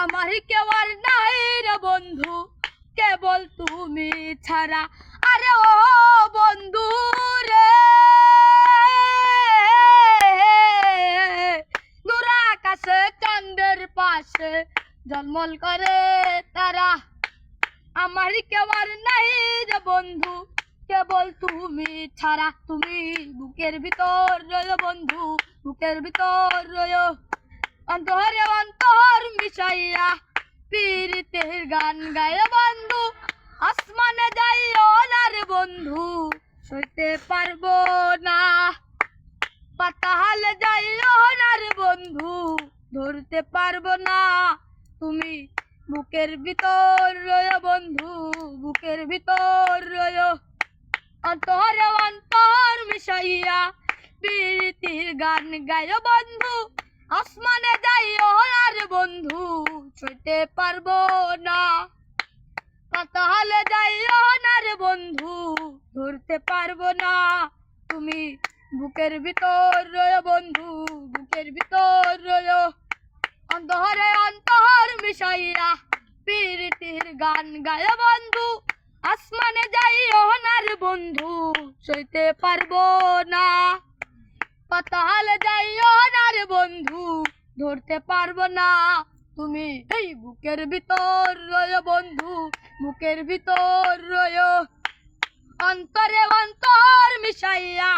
আমার কেউ আর নাই রে বন্ধু, কেবল তুমি ছাড়া। আরে ও বন্ধু রে, দূর আকাশে চাঁদের পাশে ঝলমল করে তারা। আমার কেউ আর নাই রে বন্ধু, কেবল তুমি ছাড়া। তুমি বুকের ভিতর রয়ো বন্ধু, বুকের ভিতর রয়ো। অন্তরে অন্তর মিশাইয়া পীরিতের গান গায় বন্ধু। আসমানে যাইও না রে বন্ধু, সইতে পারবো না। পাতালে যাইও না রে বন্ধু, ধরতে পারবো না। তুমি বুকের ভিতর রয়ো বন্ধু, বুকের ভিতর রয়ো। অন্তরে অন্তর মিশাইয়া পীরিতির গান গায় বন্ধু। আসমানে যাইও আর বন্ধু, ছুঁইতে পারবো না। পাতালে যাইও না রে বন্ধু, ধরতে পারবো না। তুমি বুকের ভিতর রয়ো বন্ধু, বুকের ভিতর রয়ো। অন্তরে অন্তর মিশাইয়া পীরিতির গান গায় বন্ধু। আসমানে যাইও না রে বন্ধু, সইতে পারবো না। পাতালে যাইও না রে বন্ধু, ধরতে পারবো না। তুমি এই বুকের ভিতর রয়ো বন্ধু, বুকের ভিতর রয়ো। অন্তরে অন্তর মিশাইয়া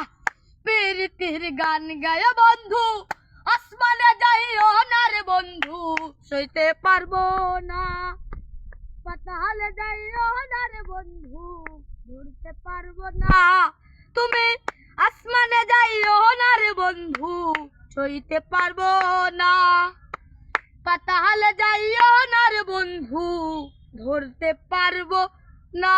পীরিতির গান গায় বন্ধু। আসমানে যাইও না রে বন্ধু, সইতে পারবো না। পাতালে যাইও না রে বন্ধু, ধরতে পারবো না। তুমি আসমানে যাইও না রে বন্ধু, সইতে পারবো না। পাতালে যাইও না রে বন্ধু, ধরতে পারবো না।